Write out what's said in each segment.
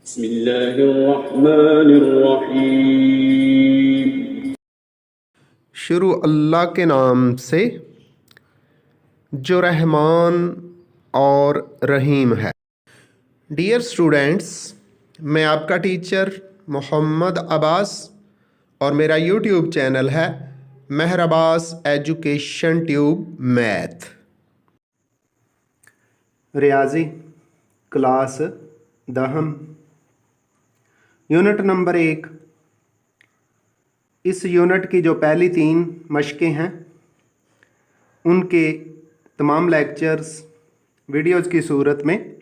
बिस्मिल्लाहिर्रहमानिर्रहीम। शुरू अल्लाह के नाम से जो रहमान और रहीम है। डियर स्टूडेंट्स, मैं आपका टीचर मोहम्मद अब्बास और मेरा यूट्यूब चैनल है Mehar Abbas education tube math. रियाजी क्लास दहम यूनिट नंबर 1। इस यूनिट की जो पहली 3 मशकें हैं उनके तमाम लेक्चर्स वीडियोज़ की सूरत में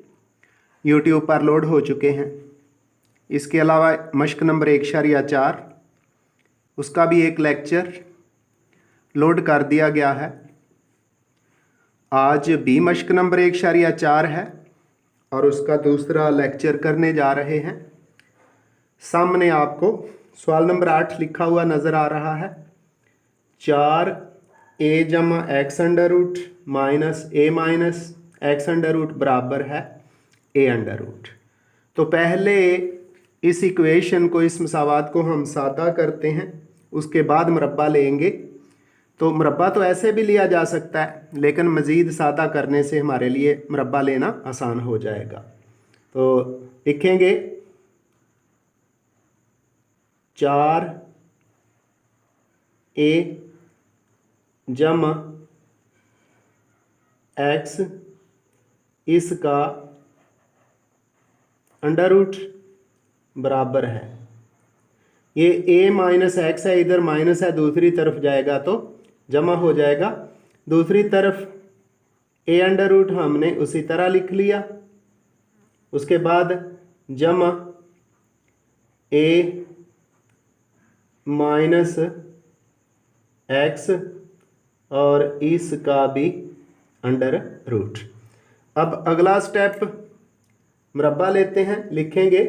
यूट्यूब पर लोड हो चुके हैं। इसके अलावा मशक नंबर 1.4 उसका भी एक लेक्चर लोड कर दिया गया है। आज भी मशक नंबर 1.4 है और उसका दूसरा लेक्चर करने जा रहे हैं। सामने आपको सवाल नंबर 8 लिखा हुआ नज़र आ रहा है। 4a जमा x under root minus a minus x under root बराबर है a अंडर रूट। तो पहले इस इक्वेशन को, इस मसावात को हम सादा करते हैं, उसके बाद मुरब्बा लेंगे। तो मुरब्बा तो ऐसे भी लिया जा सकता है, लेकिन मज़ीद सादा करने से हमारे लिए मुरब्बा लेना आसान हो जाएगा। तो लिखेंगे 4a जमा एक्स इसका अंडर रूट बराबर है, ये a माइनस एक्स है, इधर माइनस है, दूसरी तरफ जाएगा तो जमा हो जाएगा। दूसरी तरफ a अंडर रूट हमने उसी तरह लिख लिया। उसके बाद जमा a माइनस एक्स और इसका भी अंडर रूट। अब अगला स्टेप मुरब्बा लेते हैं। लिखेंगे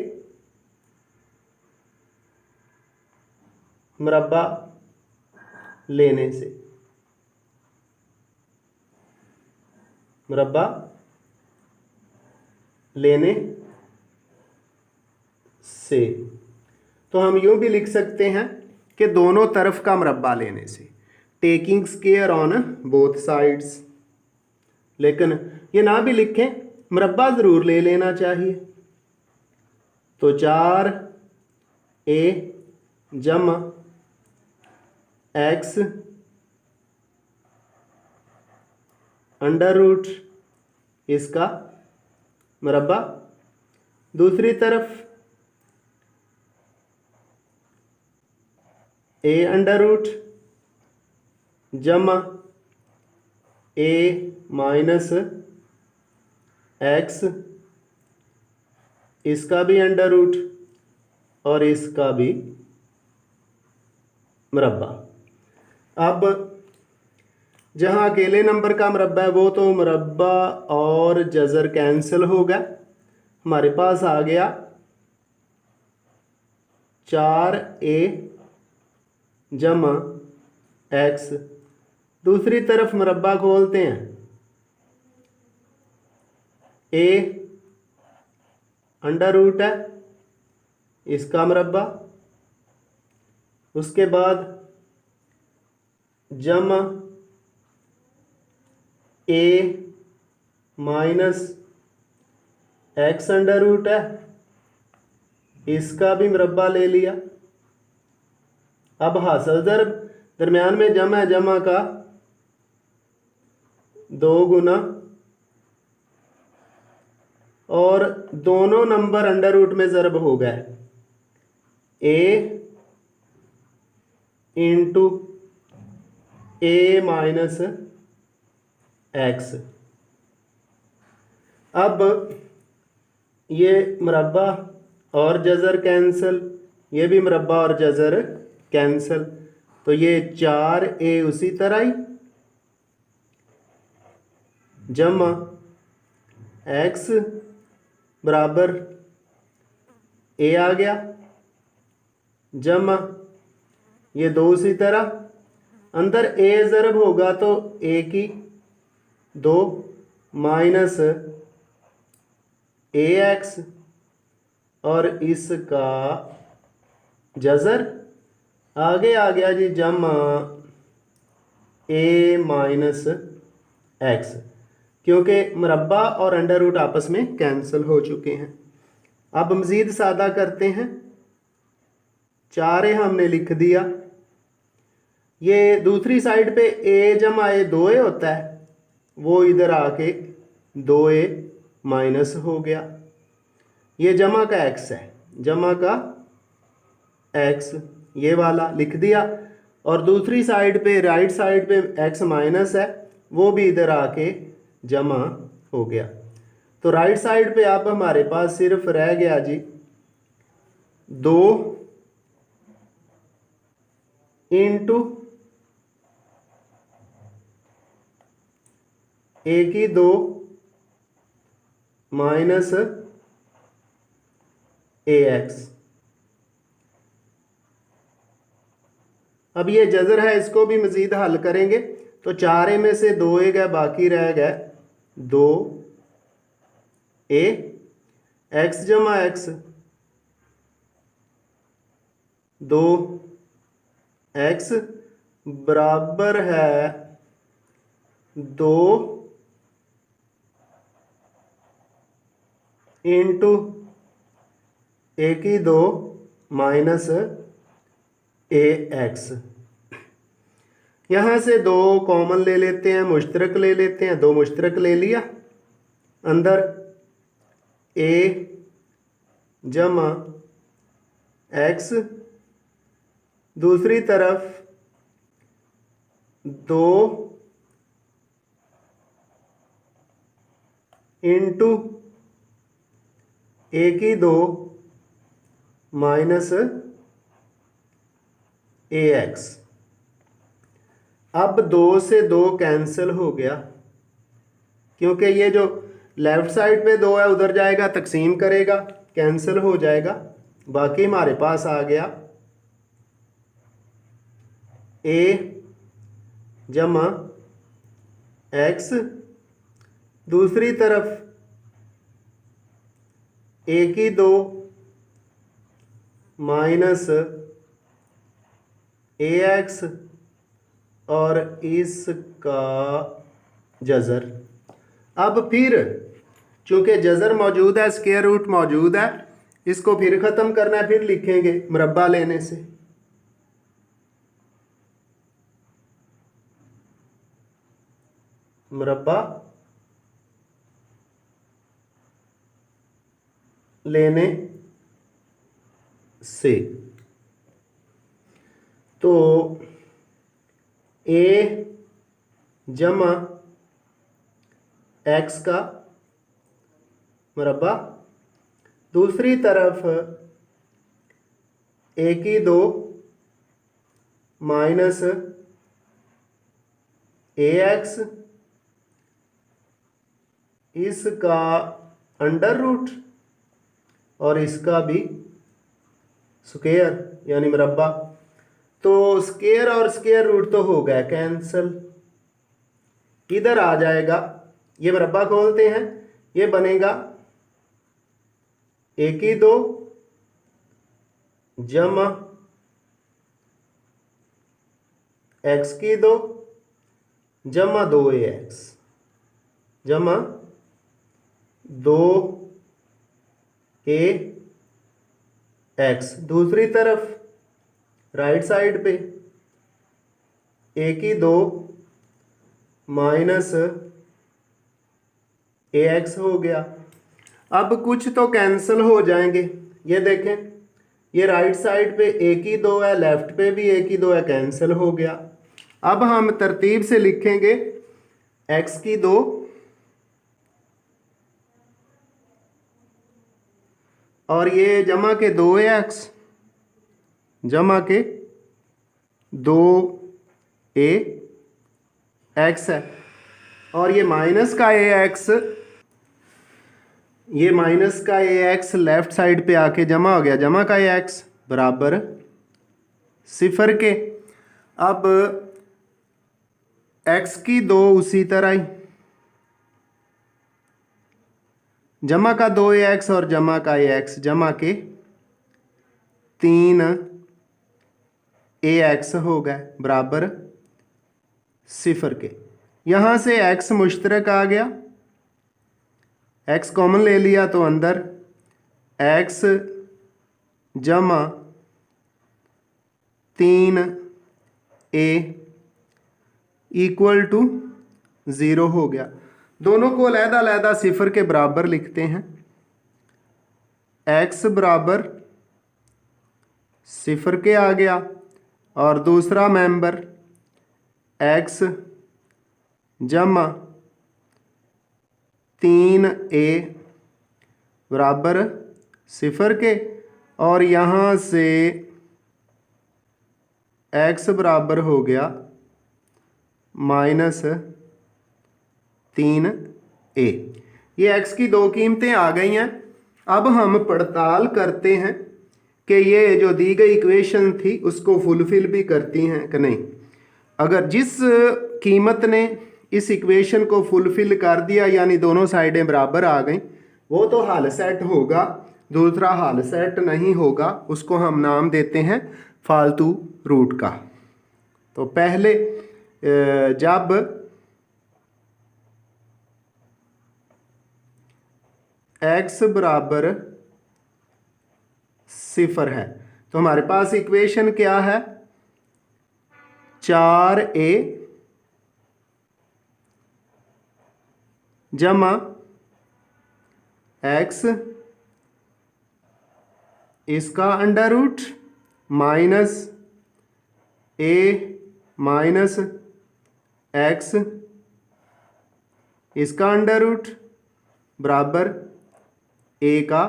मुरब्बा लेने से, मुरब्बा लेने से तो हम यूं भी लिख सकते हैं कि दोनों तरफ का मुरब्बा लेने से, taking square on both sides. लेकिन ये ना भी लिखें, मुरब्बा ज़रूर ले लेना चाहिए। तो 4a जमा एक्स अंडर रूट इसका मुरब्बा, दूसरी तरफ a अंडर रूट जमा a माइनस एक्स इसका भी अंडर रूट और इसका भी मुरब्बा। अब जहाँ अकेले नंबर का मुरब्बा है वो तो मुरब्बा और जज़र कैंसिल होगा। हमारे पास आ गया 4a जमा एक्स। दूसरी तरफ मुरब्बा खोलते हैं, a अंडर रूट है इसका मुरब्बा, उसके बाद जमा a minus x under root है इसका भी मुरब्बा ले लिया। अब हासिल ज़र्ब दरम्यान में जमा है, जमा का 2 गुना और दोनों नंबर अंडर रूट में ज़र्ब हो गए, a into a minus x. अब ये मुरब्बा और जज़र कैंसिल, ये भी मुरब्बा और जज़र कैंसिल। तो ये 4a उसी तरह ही जमा एक्स बराबर a आ गया, जमा ये 2 उसी तरह, अंदर a ज़रब होगा तो a की 2 माइनस ax और इसका जज़र आगे आ गया जी जमा ए माइनस एक्स, क्योंकि मुरब्बा और अंडर रूट आपस में कैंसिल हो चुके हैं। अब मज़ीद सादा करते हैं। 4a हमने लिख दिया, ये दूसरी साइड पे a जमा a 2a होता है, वो इधर आके 2a माइनस हो गया। ये जमा का x है, जमा का x ये वाला लिख दिया, और दूसरी साइड पे राइट साइड पे x माइनस है, वो भी इधर आके जमा हो गया। तो राइट साइड पे अब हमारे पास सिर्फ रह गया जी 2 इंटू ए की 2 माइनस ए एक्स। अब ये जज़र है, इसको भी मज़ीद हल करेंगे। तो 4a में से 2a गए, बाकी रह गए 2a, x जमा x 2x बराबर है 2 इंटू ए की 2 माइनस ए एक्स। यहाँ से 2 कॉमन ले लेते हैं, मुश्तरक ले लेते हैं, 2 मुश्तरक ले लिया, अंदर a जमा x, दूसरी तरफ 2 इंटू ए की 2 माइनस ए एक्स। अब 2 से 2 कैंसिल हो गया, क्योंकि ये जो लेफ़्ट साइड पे 2 है उधर जाएगा, तकसीम करेगा, कैंसिल हो जाएगा। बाकी हमारे पास आ गया a जमा x, दूसरी तरफ a की 2 माइनस ए एक्स और इसका जज़र। अब फिर चूँकि जज़र मौजूद है, स्क्वायर रूट मौजूद है, इसको फिर ख़त्म करना है, फिर लिखेंगे मुरब्बा लेने से। मुरब्बा लेने से तो a जमा x का मुरब्बा, दूसरी तरफ a की 2 माइनस ए एक्स, इसका अंडर रूट और इसका भी स्क्वायर यानी मुरब्बा। तो स्क्वायर और स्क्वायर रूट तो हो गया कैंसल, इधर आ जाएगा, ये मुरब्बा खोलते हैं, ये बनेगा ए की 2 जमा x की 2 जमा 2ax जमा 2ax। दूसरी तरफ राइट साइड पे a की 2 माइनस ax हो गया। अब कुछ तो कैंसिल हो जाएंगे, ये देखें, ये राइट साइड पे a की 2 है, लेफ्ट पे भी a की 2 है, कैंसिल हो गया। अब हम तरतीब से लिखेंगे x की 2 और ये जमा के 2ax जमा के 2ax है, और ये माइनस का ax, ये माइनस का ax लेफ्ट साइड पे आके जमा हो गया, जमा का ax बराबर 0 के। अब x की 2 उसी तरह ही जमा का 2ax और जमा का ax जमा के 3ax हो गए बराबर 0 के। यहाँ से x मुश्तरक आ गया, x कॉमन ले लिया तो अंदर x जमा 3a इक्वल टू 0 हो गया। दोनों को अलहदा-अलहदा 0 के बराबर लिखते हैं। x बराबर 0 के आ गया और दूसरा मेंबर x जमा 3a बराबर 0 के, और यहाँ से x बराबर हो गया -3a। ये x की दो कीमतें आ गई हैं। अब हम पड़ताल करते हैं कि ये जो दी गई इक्वेशन थी उसको फुलफिल भी करती हैं कि नहीं। अगर जिस कीमत ने इस इक्वेशन को फुलफिल कर दिया यानी दोनों साइडें बराबर आ गई, वो तो हल सेट होगा, दूसरा हल सेट नहीं होगा, उसको हम नाम देते हैं फालतू रूट का। तो पहले जब x बराबर 0 है तो हमारे पास इक्वेशन क्या है, 4a जमा x इसका under root minus a minus x इसका अंडर रूट बराबर a का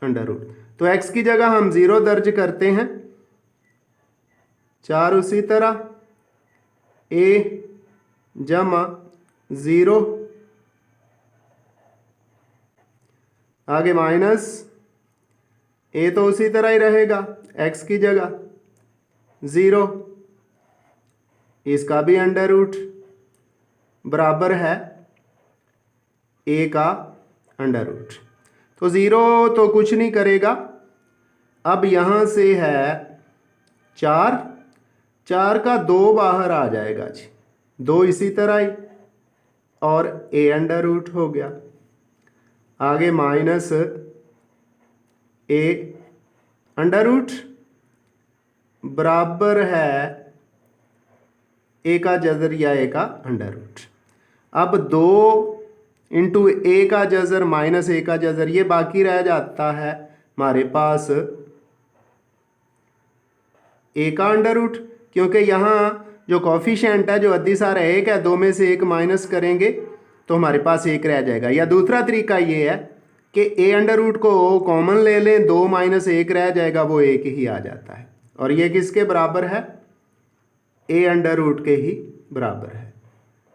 अंडर रूट। तो x की जगह हम 0 दर्ज करते हैं, 4 उसी तरह a जमा 0 आगे माइनस a तो उसी तरह ही रहेगा, x की जगह 0 इसका भी अंडर रूट बराबर है a का अंडर रूट। तो 0 तो कुछ नहीं करेगा। अब यहाँ से है 4, 4 का 2 बाहर आ जाएगा जी, 2 इसी तरह ही, और a अंडर रूट हो गया। आगे माइनस a अंडर रूट बराबर है a का जज़र या a का अंडर रूट। अब 2 इंटू a का जज़र माइनस a का जज़र, ये बाकी रह जाता है हमारे पास a का अंडर रूट, क्योंकि यहाँ जो कॉफिशिएंट है जो अद्दी सारा 1 है, 2 में से 1 माइनस करेंगे तो हमारे पास 1 रह जाएगा। या दूसरा तरीका ये है कि a अंडर रूट को कॉमन ले लें, 2 माइनस 1 रह जाएगा, वो 1 ही आ जाता है, और ये किसके बराबर है, a अंडर रूट के ही बराबर है।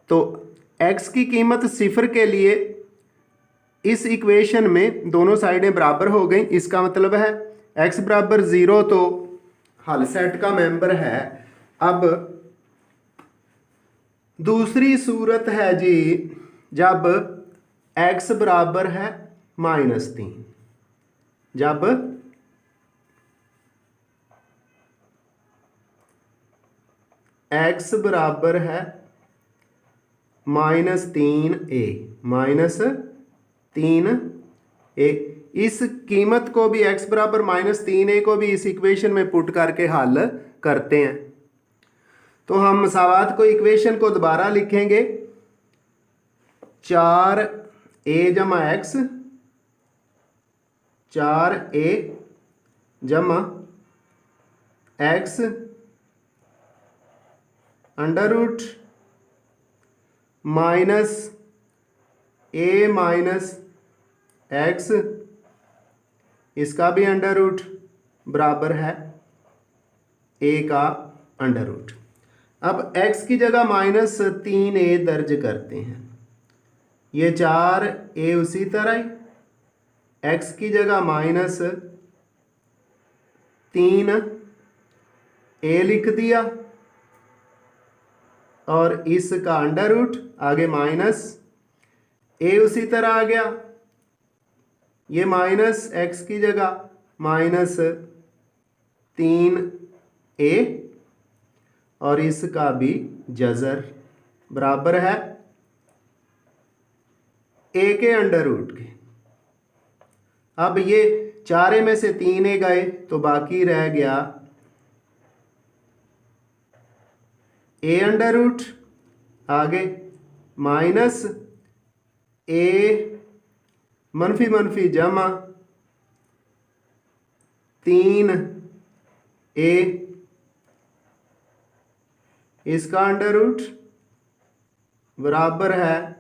तो x की कीमत 0 के लिए इस इक्वेशन में दोनों साइडें बराबर हो गई। इसका मतलब है x बराबर 0 तो हल सेट का मेंबर है। अब दूसरी सूरत है जी जब x बराबर है -3, जब x बराबर है -3a, -3a, इस कीमत को भी x बराबर -3a को भी इस इक्वेशन में पुट करके हल करते हैं। तो हम मसावात को इक्वेशन को दोबारा लिखेंगे, 4a जमा x, 4a जमा x under root minus a minus x, इसका भी अंडर रूट बराबर है a का अंडर रूट। अब x की जगह -3a दर्ज करते हैं, ये 4a उसी तरह ही, x की जगह -3a लिख दिया, और इसका अंडर रूट आगे माइनस a उसी तरह आ गया, ये माइनस एक्स की जगह -3a और इसका भी जज़र बराबर है a के अंडर रूट के। अब ये 4a में से 3a गए तो बाकी रह गया a अंडर रूट, आगे माइनस a मनफी मनफी जमा 3a इसका अंडर रूट बराबर है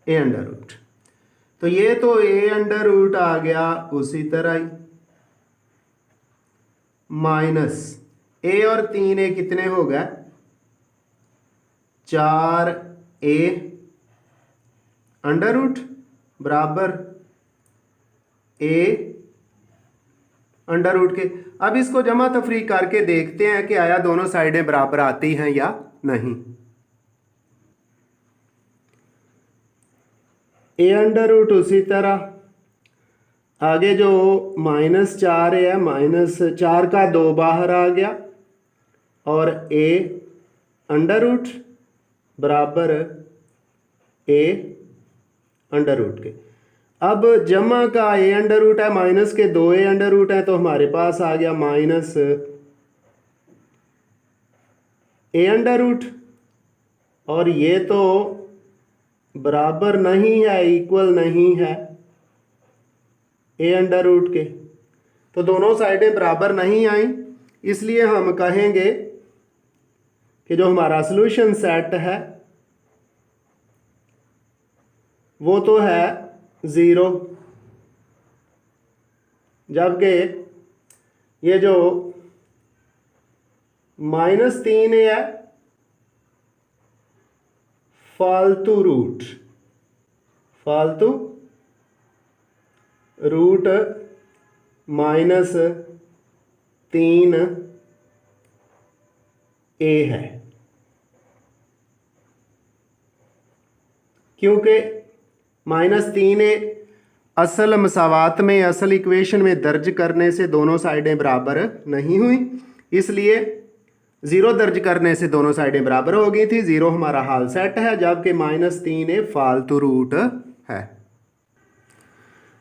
a अंडर रूट। तो ये तो a अंडर रूट आ गया, उसी तरह ही माइनस a और 3a कितने हो गए 4a अंडर रूट बराबर a अंडर रूट के। अब इसको जमा तफरीक करके देखते हैं कि आया दोनों साइडें बराबर आती हैं या नहीं। a अंडर रूट उसी तरह, आगे जो -4 है -4 का 2 बाहर आ गया और a अंडर रूट बराबर a अंडर रूट के। अब जमा का a अंडर रूट है, माइनस के 2a अंडर रूट है, तो हमारे पास आ गया माइनस a अंडर रूट, और ये तो बराबर नहीं है, इक्वल नहीं है a अंडर रूट के, तो दोनों साइडें बराबर नहीं आई। इसलिए हम कहेंगे कि जो हमारा सॉल्यूशन सेट है वो तो है 0, जबकि ये जो -3 है फालतू रूट -3a है, क्योंकि -3a असल मसावात में, असल इक्वेशन में दर्ज करने से दोनों साइडें बराबर नहीं हुई, इसलिए 0 दर्ज करने से दोनों साइडें बराबर हो गई थी। 0 हमारा हाल सेट है, जबकि -3a फालतू रूट है।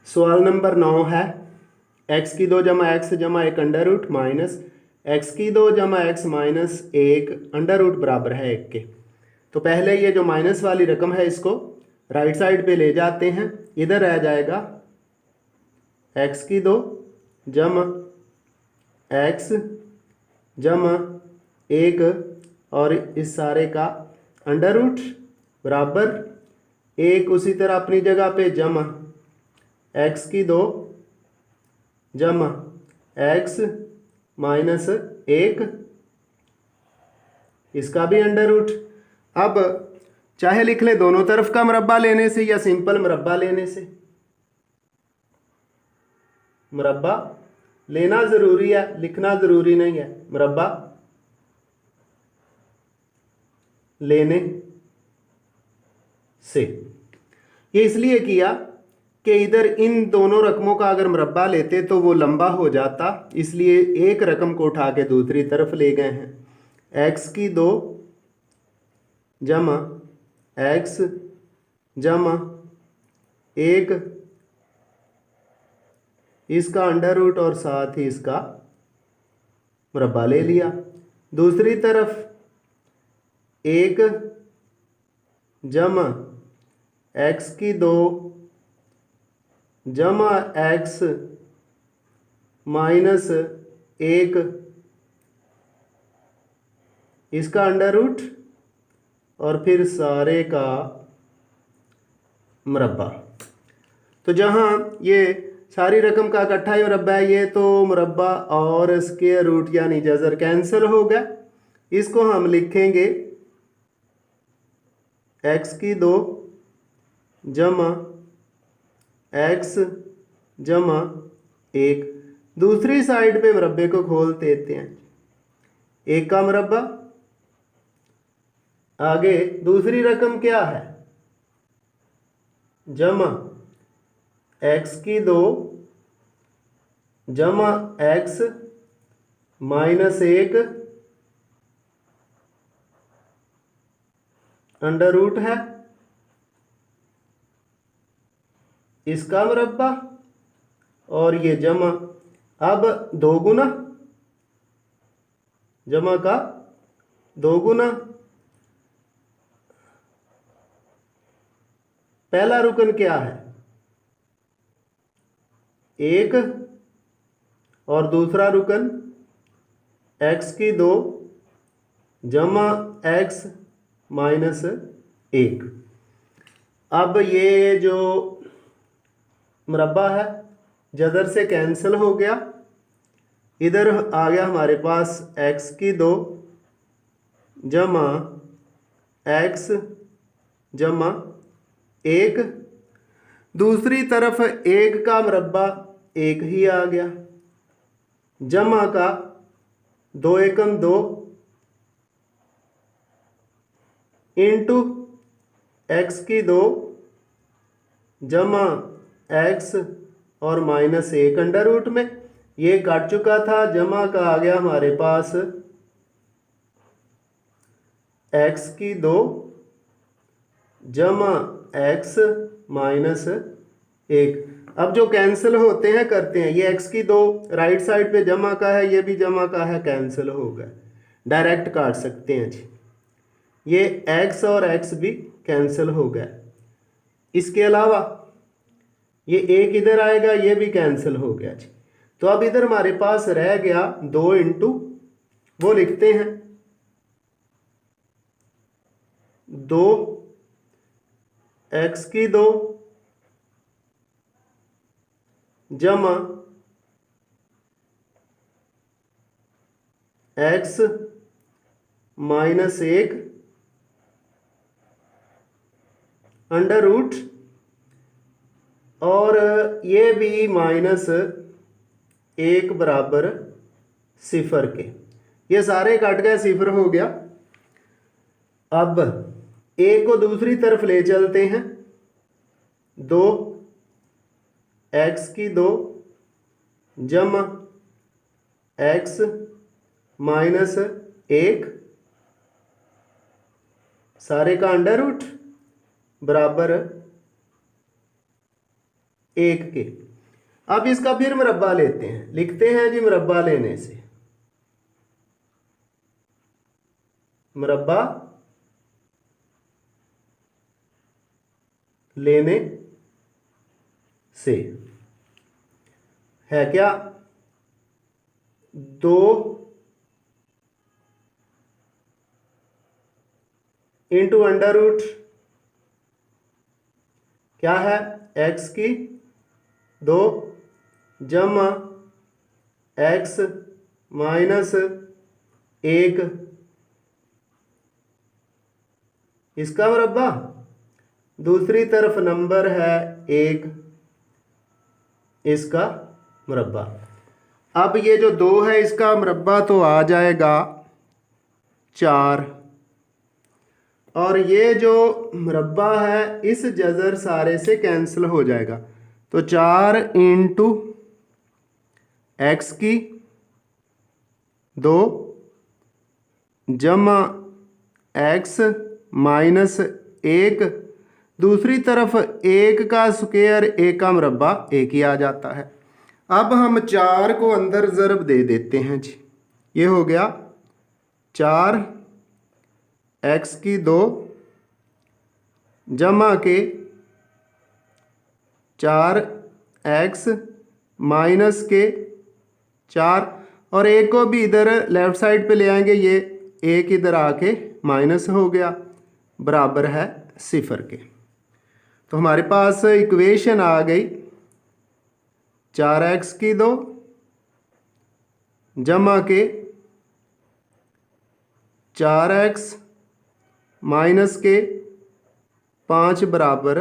सवाल नंबर 9 है x की 2 जमा x जमा 1 अंडर रूट माइनस x की 2 जमा x माइनस 1 अंडर रूट बराबर है 1 के। तो पहले ये जो माइनस वाली रकम है इसको राइट साइड पे ले जाते हैं, इधर रह जाएगा x की 2 जमा x जमा 1 और इस सारे का अंडर रूट बराबर 1, उसी तरह अपनी जगह पे जमा x की 2 जमा x माइनस 1 इसका भी अंडर रूट। अब चाहे लिख ले दोनों तरफ का मुरब्बा लेने से या सिंपल मुरब्बा लेने से। मुरब्बा लेना ज़रूरी है, लिखना ज़रूरी नहीं है। मुरब्बा लेने से ये इसलिए किया कि इधर इन दोनों रकमों का अगर मुरब्बा लेते तो वो लंबा हो जाता, इसलिए एक रकम को उठा के दूसरी तरफ ले गए हैं। x की 2 जमा x जमा 1 इसका अंडर रूट और साथ ही इसका मुरब्बा ले लिया। दूसरी तरफ 1 जमा x की 2 जमा x माइनस 1 इसका अंडर रूट और फिर सारे का मुरब्बा। तो जहाँ ये सारी रकम का इकट्ठा ही मुरब्बा है, ये तो मुरब्बा और स्क्वायर रूट यानी जज़र कैंसिल हो गया। इसको हम लिखेंगे x की 2 जमा x जमा 1। दूसरी साइड पे मुरब्बे को खोल देते हैं, 1 का मुरब्बा। आगे दूसरी रकम क्या है, जमा एक्स की 2 जमा एक्स माइनस 1 अंडर रूट है इसका मुरब्बा, और ये जमा अब 2 गुना जमा का 2 गुना पहला रुकन क्या है 1 और दूसरा रुकन एक्स की 2 जमा एक्स माइनस 1। अब ये जो मुरब्बा है जदर से कैंसिल हो गया, इधर आ गया हमारे पास एक्स की 2 जमा एक्स जमा 1, दूसरी तरफ 1 का मुरब्बा 1 ही आ गया, जमा का 2 एकम 2 इंटू एक्स की 2 जमा एक्स और माइनस 1 अंडर रूट में, ये काट चुका था, जमा का आ गया हमारे पास एक्स की 2 जमा एक्स माइनस 1। अब जो कैंसिल होते हैं करते हैं, ये एक्स की 2 राइट साइड पे जमा का है, ये भी जमा का है, कैंसिल हो गया, डायरेक्ट काट सकते हैं जी। ये एक्स और एक्स भी कैंसिल हो गया। इसके अलावा ये एक इधर आएगा, ये भी कैंसिल हो गया जी। तो अब इधर हमारे पास रह गया 2 इंटू, वो लिखते हैं 2 एक्स की 2 जमा एक्स माइनस 1 अंडर रूट, और ये भी माइनस 1 बराबर 0 के। ये सारे कट गए, 0 हो गया। अब एक को दूसरी तरफ ले चलते हैं, 2 एक्स की 2 जमा एक्स माइनस 1 सारे का अंडर रूट बराबर 1 के। अब इसका फिर मुरब्बा लेते हैं, लिखते हैं जी मुरब्बा लेने से, मुरब्बा लेने से है क्या 2 इंटू अंडर रूट क्या है एक्स की 2 जमा एक्स माइनस 1 इसका मुरब्बा, दूसरी तरफ नंबर है 1 इसका मुरब्बा। अब ये जो 2 है इसका मुरब्बा तो आ जाएगा 4, और ये जो मुरब्बा है इस जज़र सारे से कैंसिल हो जाएगा, तो 4 इंटू एक्स की 2 जमा एक्स माइनस 1, दूसरी तरफ 1 का स्क्वायर 1 का मुरब्बा 1 ही आ जाता है। अब हम 4 को अंदर ज़रब दे देते हैं जी, ये हो गया 4 एक्स की 2 जमा के 4 एक्स माइनस के 4, और 1 को भी इधर लेफ़्ट साइड पे ले आएंगे, ये 1 इधर आके माइनस हो गया बराबर है 0 के। तो हमारे पास इक्वेशन आ गई 4x की 2 जमा के 4x माइनस के 5 बराबर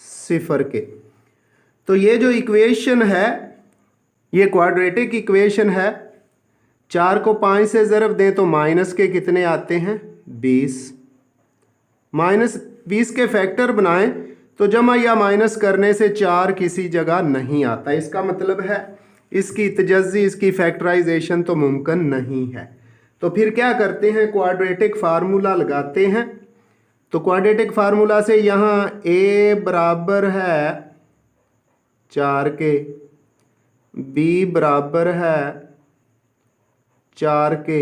0 के। तो ये जो इक्वेशन है ये क्वाड्रेटिक इक्वेशन है। 4 को 5 से ज़रब दें तो माइनस के कितने आते हैं 20, माइनस 20 के फैक्टर बनाएं तो जमा या माइनस करने से 4 किसी जगह नहीं आता। इसका मतलब है इसकी तजज़ी, इसकी फैक्टराइजेशन तो मुमकिन नहीं है। तो फिर क्या करते हैं, क्वाड्रेटिक फार्मूला लगाते हैं। तो क्वाड्रेटिक फार्मूला से यहाँ a बराबर है 4 के, b बराबर है 4 के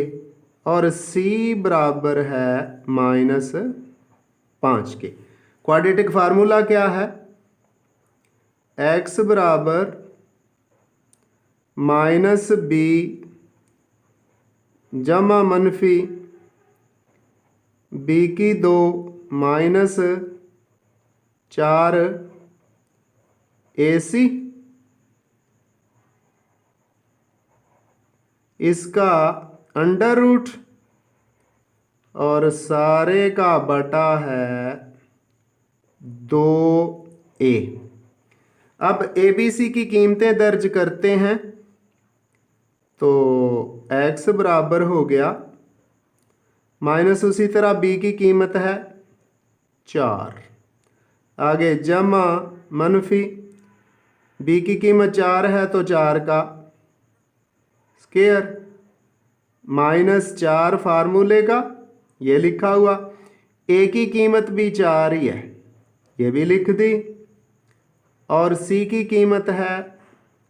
और c बराबर है -5 के। क्वाड्रेटिक फार्मूला क्या है, x बराबर -b जमा मनफी b की 2 -4 AC, इसका अंडर रूट और सारे का बटा है 2a। अब ABC की कीमतें दर्ज करते हैं। तो x बराबर हो गया माइनस उसी तरह b की कीमत है 4, आगे जमा मनफी b की कीमत 4 है तो 4 का स्क्वायर -4 फार्मूले का, ये लिखा हुआ। a की कीमत भी 4 ही है, ये भी लिख दी। और c की कीमत है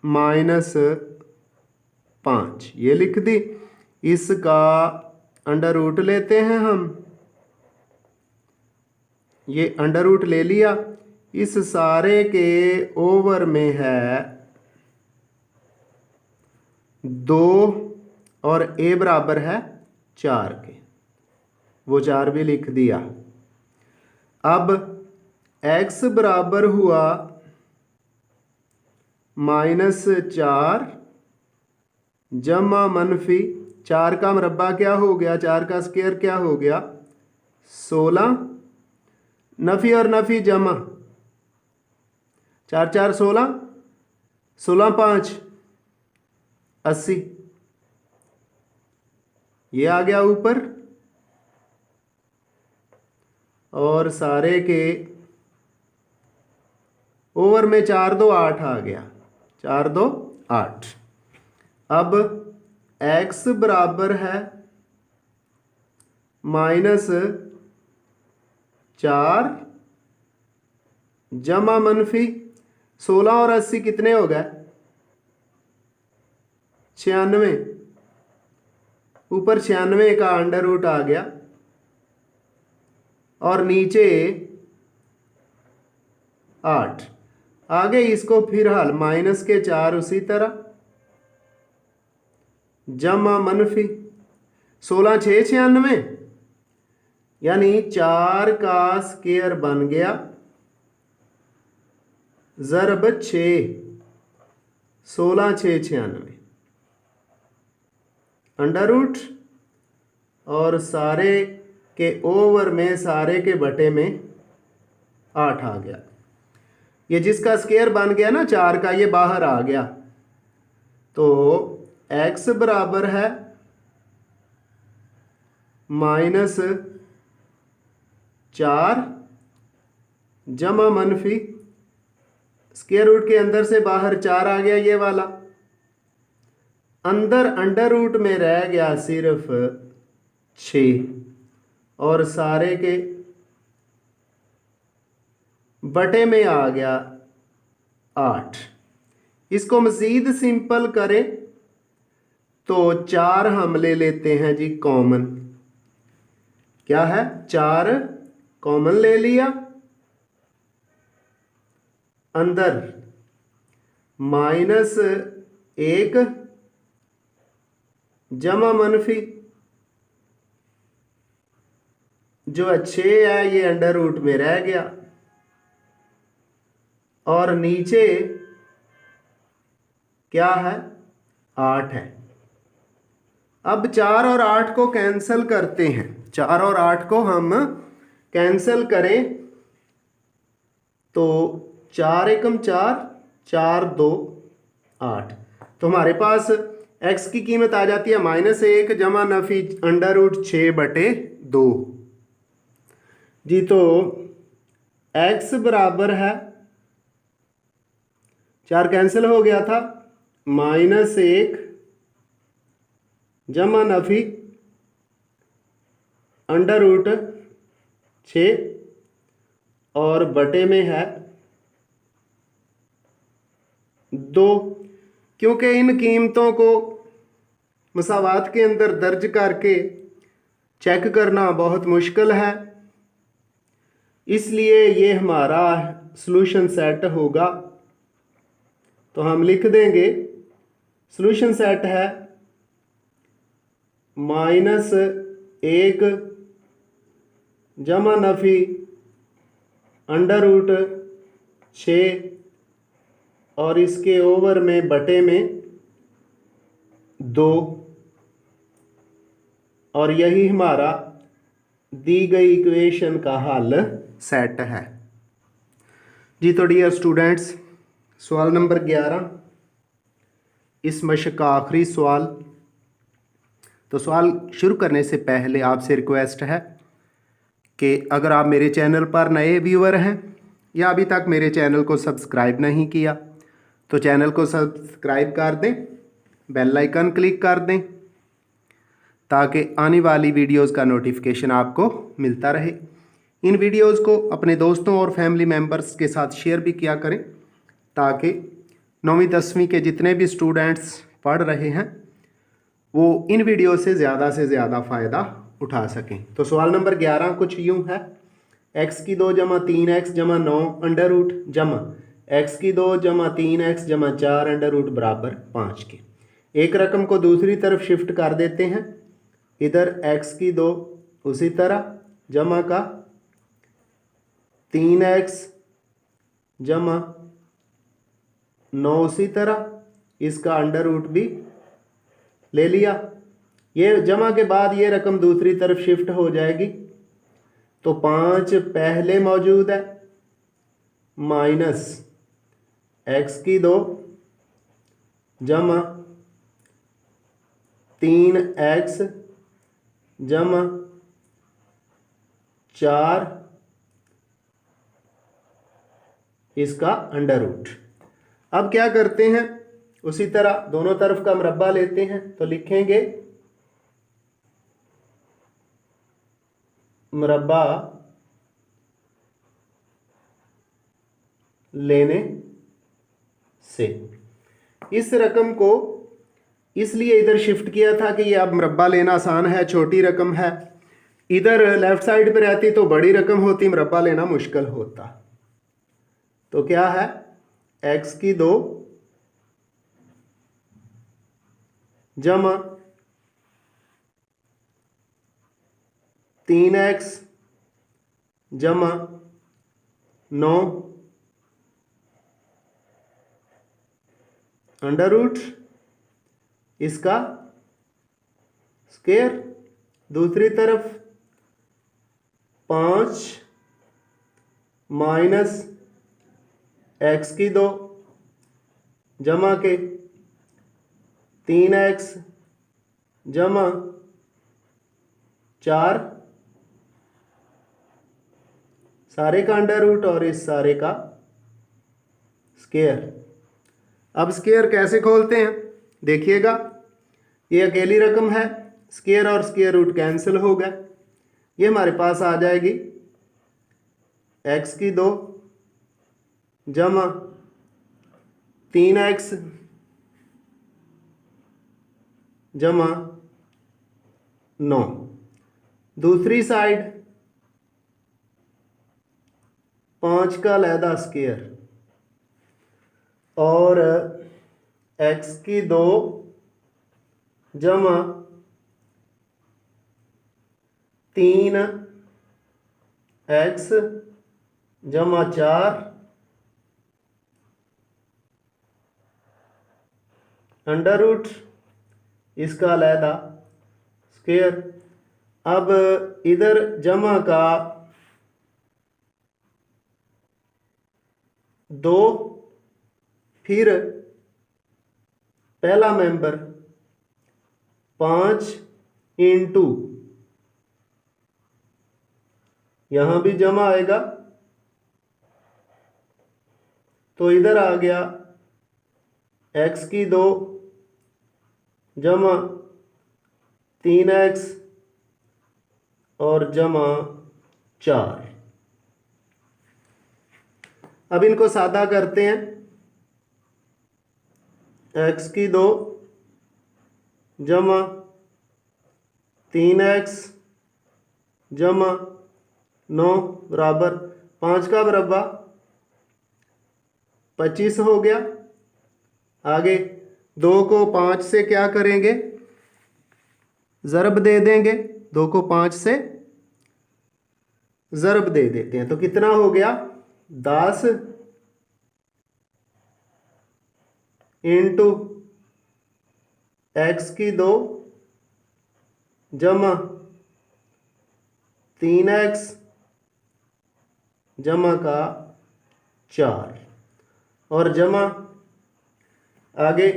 -5, ये लिख दी। इसका अंडर रूट लेते हैं हम, ये अंडर रूट ले लिया। इस सारे के ओवर में है 2 और a बराबर है 4 के, वो 4 भी लिख दिया। अब x बराबर हुआ -4 जमा मनफी 4 का मरबा क्या हो गया, 4 का स्क्वायर क्या हो गया 16, नफी और नफी जमा 4 4 16, 16 5 80, ये आ गया ऊपर। और सारे के ओवर में 4 2 8 आ गया, 4 2 8। अब x बराबर है -4 जमा मनफी 16 और 80 कितने हो गए 96, ऊपर 96 का अंडर रूट आ गया और नीचे 8। आगे इसको फिर हल -4 उसी तरह जमा मनफी 16 6 96, यानी 4 का स्क्वायर बन गया ज़रब 6, 16 6 96 अंडर रूट और सारे के ओवर में सारे के बटे में 8 आ गया। ये जिसका स्क्वायर बन गया ना 4 का, ये बाहर आ गया। तो x बराबर है -4 जमा मनफी स्क्वायर रूट के अंदर से बाहर 4 आ गया, ये वाला अंदर अंडर रूट में रह गया सिर्फ 6 और सारे के बटे में आ गया 8। इसको मज़ीद सिंपल करें तो 4 हम ले लेते हैं जी कॉमन। क्या है 4 कॉमन ले लिया, अंदर -1 जमा मनफी जो 6 है ये अंडर रूट में रह गया और नीचे क्या है 8 है। अब 4 और 8 को कैंसिल करते हैं, 4 और 8 को हम कैंसिल करें तो 4 एकम 4 4 2 8, तो हमारे पास x की कीमत आ जाती है -1 जमा नफी अंडर रूट 6/2 जी। तो x बराबर है, 4 कैंसिल हो गया था, -1 जमा नफी √6 और बटे में है 2। क्योंकि इन कीमतों को मसावात के अंदर दर्ज करके चेक करना बहुत मुश्किल है, इसलिए ये हमारा सॉल्यूशन सेट होगा। तो हम लिख देंगे सॉल्यूशन सेट है -1 जमा नफी √6 और इसके ओवर में बटे में 2, और यही हमारा दी गई इक्वेशन का हल सेट है जी। तो डियर स्टूडेंट्स, सवाल नंबर 11 इस मशक का आखिरी सवाल। तो सवाल शुरू करने से पहले आपसे रिक्वेस्ट है कि अगर आप मेरे चैनल पर नए व्यूअर हैं या अभी तक मेरे चैनल को सब्सक्राइब नहीं किया तो चैनल को सब्सक्राइब कर दें, बेल आइकन क्लिक कर दें ताकि आने वाली वीडियोस का नोटिफिकेशन आपको मिलता रहे। इन वीडियोस को अपने दोस्तों और फैमिली मेम्बर्स के साथ शेयर भी किया करें ताकि 9वीं 10वीं के जितने भी स्टूडेंट्स पढ़ रहे हैं वो इन वीडियो से ज़्यादा फ़ायदा उठा सकें। तो सवाल नंबर 11 कुछ यूँ है, x2 जमा 3x जमा 9 अंडर रूट जमा x2 जमा 3x जमा 4 अंडर रूट बराबर 5 के। एक रकम को दूसरी तरफ शिफ्ट कर देते हैं, इधर x2 उसी तरह जमा का 3x जमा 9 उसी तरह, इसका अंडर रूट भी ले लिया। ये जमा के बाद ये रकम दूसरी तरफ शिफ्ट हो जाएगी, तो 5 पहले मौजूद है माइनस x2 जमा 3x जमा 4 इसका अंडर रूट। अब क्या करते हैं, उसी तरह दोनों तरफ का मुरब्बा लेते हैं, तो लिखेंगे मुरब्बा लेने से। इस रकम को इसलिए इधर शिफ्ट किया था कि ये अब मुरब्बा लेना आसान है, छोटी रकम है। इधर लेफ्ट साइड पे रहती तो बड़ी रकम होती, मुरब्बा लेना मुश्किल होता। तो क्या है, x2 जमा 3x जमा 9 अंडर रूट इसका स्क्वायर, दूसरी तरफ 5 माइनस x2 जमा के 3x जमा 4 सारे का अंडर रूट और इस सारे का स्क्वायर। अब स्क्वायर कैसे खोलते हैं देखिएगा, ये अकेली रकम है, स्क्वायर और स्क्वायर रूट कैंसिल हो गए, ये हमारे पास आ जाएगी x2 जमा 3x जमा 9, दूसरी साइड 5 का अलहदा स्क्वायर और x2 जमा 3x जमा 4 अंडर रूट इसका अलहदा स्क्वायर। अब इधर जमा का 2, फिर पहला मेंबर 5 इंटू यहाँ भी जमा आएगा तो इधर आ गया x की 2 जमा 3x और जमा 4। अब इनको सादा करते हैं। x की 2 जमा 3x जमा 9 बराबर 5 का बराबा 25 हो गया। आगे 2 को 5 से क्या करेंगे, ज़रब दे देंगे। 2 को 5 से ज़रब दे देते हैं तो कितना हो गया 10 इंटू x की 2 जमा 3x जमा का 4 और जमा आगे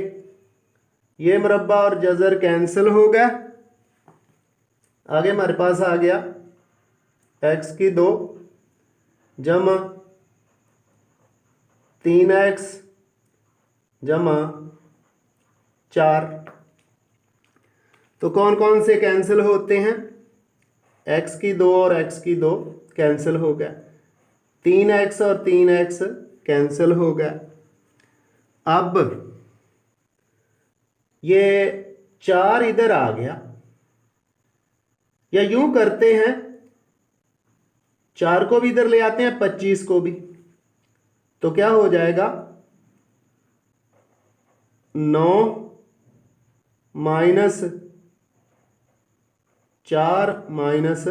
ये मुरब्बा और जज़र कैंसिल हो गया। आगे हमारे पास आ गया x की 2 जमा 3x जमा 4। तो कौन कौन से कैंसिल होते हैं, x की 2 और x की 2 कैंसिल हो गया, 3x और 3x कैंसिल हो गया। अब ये 4 इधर आ गया, या यूं करते हैं 4 को भी इधर ले आते हैं 25 को भी, तो क्या हो जाएगा 9 माइनस 4 माइनस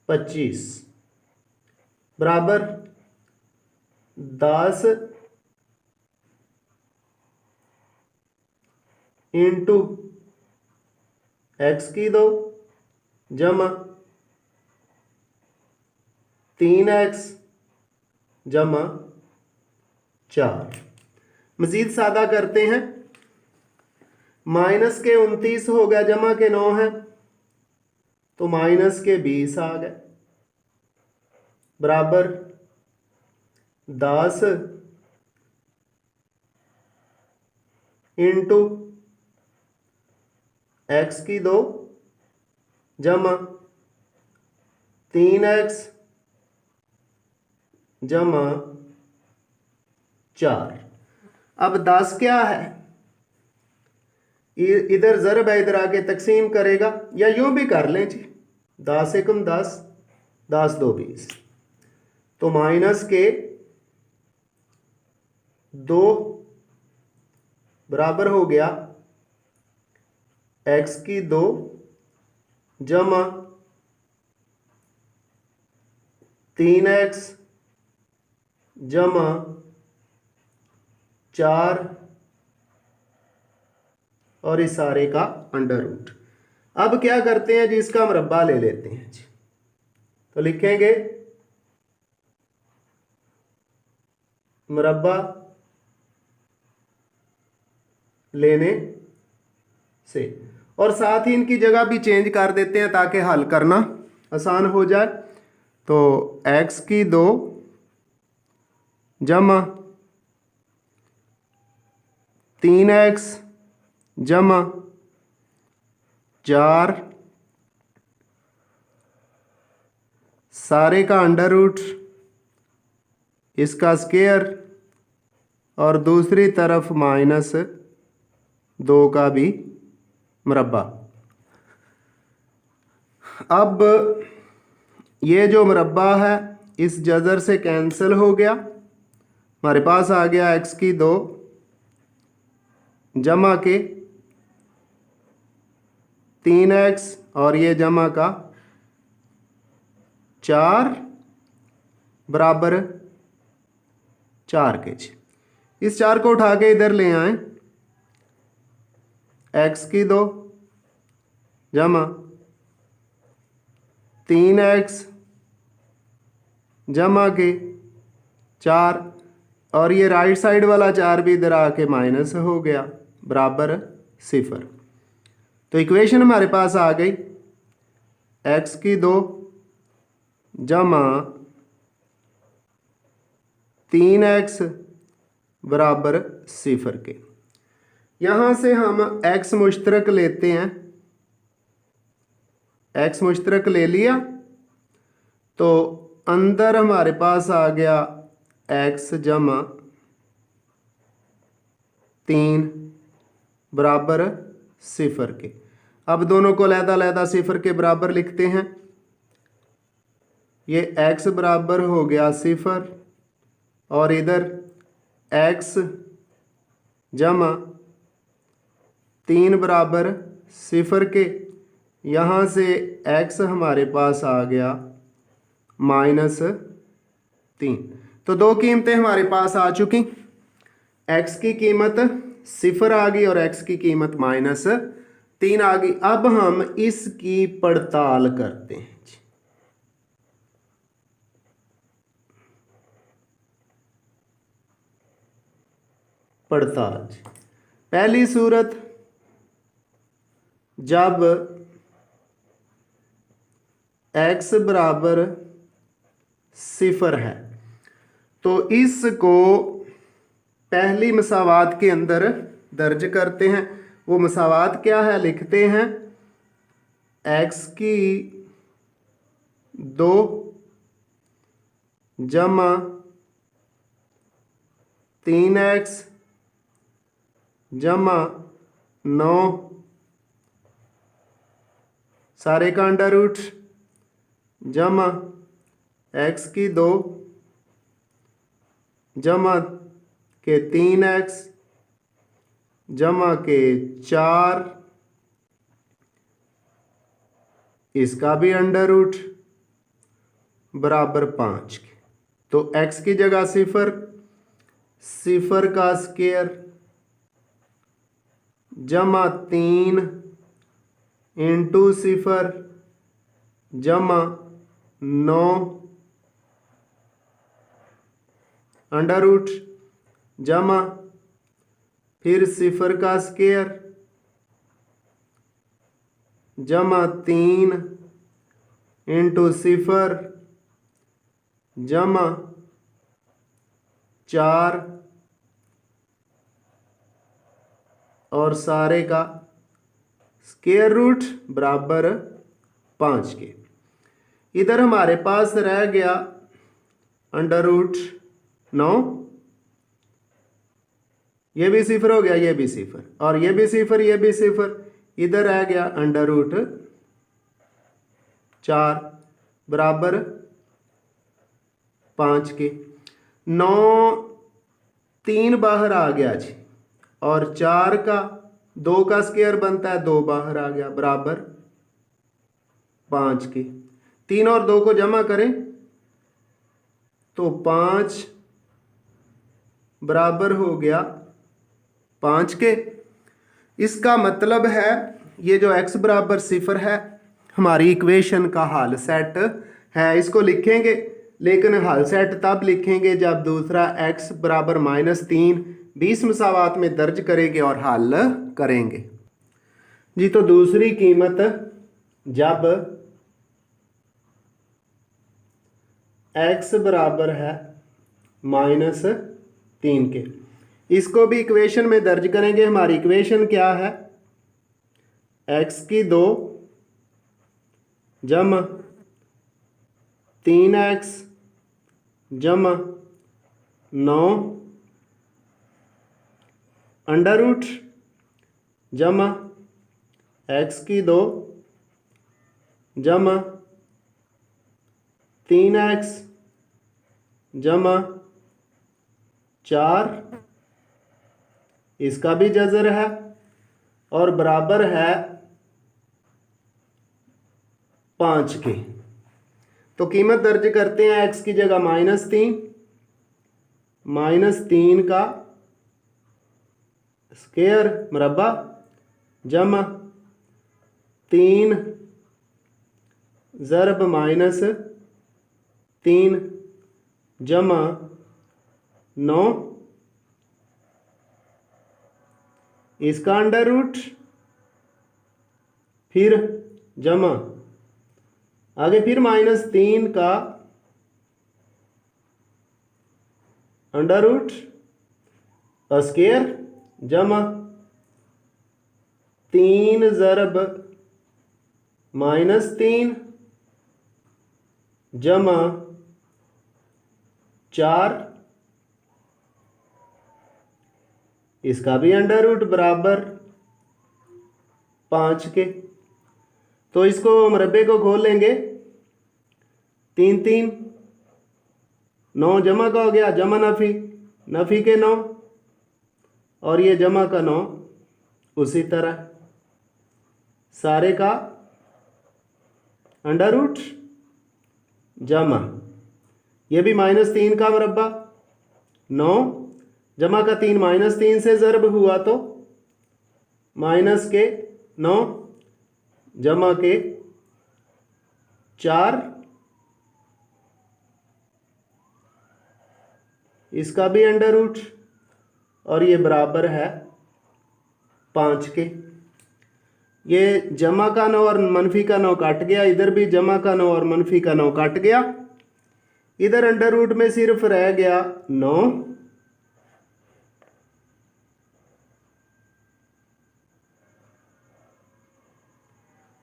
25 बराबर 10 इंटू x की 2 जमा 3x जमा 4। मजीद सादा करते हैं। माइनस के 29 हो गया, जमा के 9 है तो माइनस के 20 आ गए बराबर 10 इंटू x की 2 जमा 3x जमा 4। अब 10 क्या है, इधर ज़रब है, इधर आके तकसीम करेगा, या यूं भी कर लें जी 10 एकम 10, 10 दो 20, तो माइनस के 2 बराबर हो गया x की 2 जमा 3x जमा 4 और इस सारे का अंडर रूट। अब क्या करते हैं जी, इसका मुरब्बा ले लेते हैं जी। तो लिखेंगे मुरब्बा लेने से, और साथ ही इनकी जगह भी चेंज कर देते हैं ताकि हल करना आसान हो जाए। तो x की 2 जमा 3x जमा 4 सारे का अंडर रूट, इसका स्क्वायर, और दूसरी तरफ माइनस 2 का भी मुरब्बा। अब ये जो मुरब्बा है इस जज़र से कैंसिल हो गया, हमारे पास आ गया x की 2 जमा के 3x और ये जमा का 4 बराबर 4 के जी। इस 4 को उठा के इधर ले आए, x की 2 जमा 3x जमा के 4, और ये राइट साइड वाला 4 भी इधर आके माइनस हो गया बराबर 0। तो इक्वेशन हमारे पास आ गई x की 2 जमा 3x बराबर 0 के। यहाँ से हम x मुश्तरक लेते हैं, x मुश्तरक ले लिया तो अंदर हमारे पास आ गया x जमा 3 बराबर 0 के। अब दोनों को अलहदा-अलहदा 0 के बराबर लिखते हैं। ये x बराबर हो गया 0 और इधर x जमा 3 बराबर 0 के। यहाँ से x हमारे पास आ गया -3। तो दो कीमतें हमारे पास आ चुकी, x की कीमत 0 आ गई और x की कीमत -3 आ गई। अब हम इसकी पड़ताल करते हैं। पड़ताल, पहली सूरत जब x बराबर 0 है तो इसको पहली मसावात के अंदर दर्ज करते हैं। वो मसावात क्या है, लिखते हैं x की 2 जमा 3x जमा 9 सारे का अंडर रूट जमा x की 2 जमा के 3x जमा के 4, इसका भी अंडर रूट बराबर 5 के। तो x की जगह 0, 0 का स्क्वायर जमा 3 इंटू 0 जमा 9 अंडर रूट जमा फिर 0 का स्क्वायर जमा 3 इंटू 0 जमा 4 और सारे का स्क्वायर रूट बराबर 5 के। इधर हमारे पास रह गया अंडर रूट 9, ये भी 0 हो गया, ये भी 0 और ये भी 0, ये भी 0। इधर रह गया अंडर रूट 4 बराबर 5 के। 9 3 बाहर आ गया जी और 4 का 2 का स्क्वायर बनता है, 2 बाहर आ गया बराबर 5 के। 3 और 2 को जमा करें तो 5 बराबर हो गया 5 के। इसका मतलब है ये जो x बराबर 0 है हमारी इक्वेशन का हल सेट है। इसको लिखेंगे लेकिन हल सेट तब लिखेंगे जब दूसरा x बराबर -3 20 मसावात में दर्ज करेंगे और हल करेंगे जी। तो दूसरी कीमत जब x बराबर है -3 के, इसको भी इक्वेशन में दर्ज करेंगे। हमारी इक्वेशन क्या है, x की 2 जमा 3x जमा 9 अंडर रूट जमा x की 2 जमा 3x जमा 4, इसका भी जज़र है और बराबर है 5 के। तो कीमत दर्ज करते हैं x की जगह -3 का स्क्वायर मरबा जमा 3 ज़रब -3 जमा 9, इसका अंडर रूट फिर जमा आगे फिर -3 का अंडर रूट स्क्वायर जमा 3 ज़रब -3 जमा 4, इसका भी अंडर रूट बराबर 5 के। तो इसको मरबे को खोल लेंगे, 3 3 9 जमा का हो गया, जमा नफ़ी, नफ़ी के 9 और ये जमा का 9 उसी तरह सारे का अंडर रूट जमा ये भी -3 का मरबा 9 जमा का 3 -3 से ज़रब हुआ तो माइनस के 9 जमा के 4, इसका भी अंडर रूट और ये बराबर है 5 के। ये जमा का 9 और मनफी का 9 काट गया, इधर भी जमा का 9 और मनफी का 9 काट गया, इधर अंडर रूट में सिर्फ रह गया 9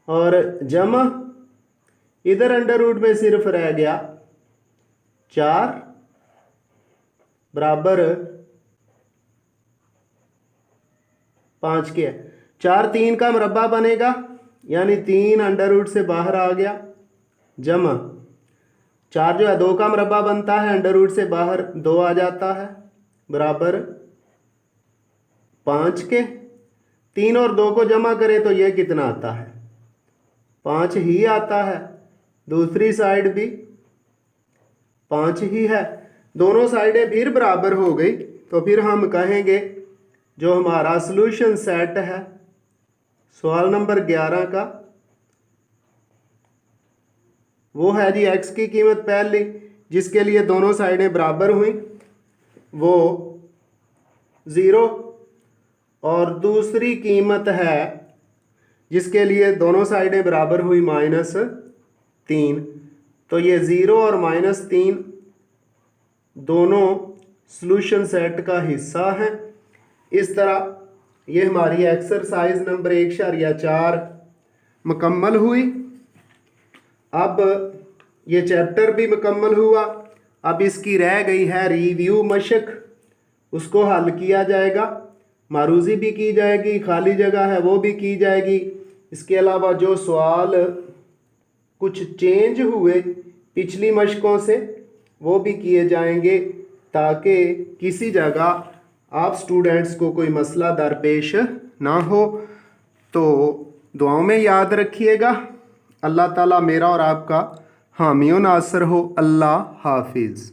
और जमा इधर अंडर रूट में सिर्फ रह गया 4 बराबर 5 के। 4 3 का मरबा बनेगा यानी 3 अंडर रूट से बाहर आ गया, जमा 4 जो है 2 का मरबा बनता है, अंडर रूट से बाहर 2 आ जाता है बराबर 5 के। 3 और 2 को जमा करें तो ये कितना आता है, 5 ही आता है। दूसरी साइड भी 5 ही है, दोनों साइडें फिर बराबर हो गई। तो फिर हम कहेंगे जो हमारा सॉल्यूशन सेट है सवाल नंबर 11 का वो है जी x की कीमत पहली जिसके लिए दोनों साइडें बराबर हुई वो 0 और दूसरी कीमत है जिसके लिए दोनों साइडें बराबर हुई -3। तो ये 0 और -3 दोनों सॉल्यूशन सेट का हिस्सा हैं। इस तरह ये हमारी एक्सरसाइज नंबर 1/4 मुकम्मल हुई। अब ये चैप्टर भी मुकम्मल हुआ, अब इसकी रह गई है रिव्यू मशक, उसको हल किया जाएगा, मारूजी भी की जाएगी, खाली जगह है वो भी की जाएगी। इसके अलावा जो सवाल कुछ चेंज हुए पिछली मशकों से वो भी किए जाएंगे ताकि किसी जगह आप स्टूडेंट्स को कोई मसला दरपेश ना हो। तो दुआओं में याद रखिएगा। अल्लाह ताला मेरा और आपका हामी व नासर हो। अल्लाह हाफिज़।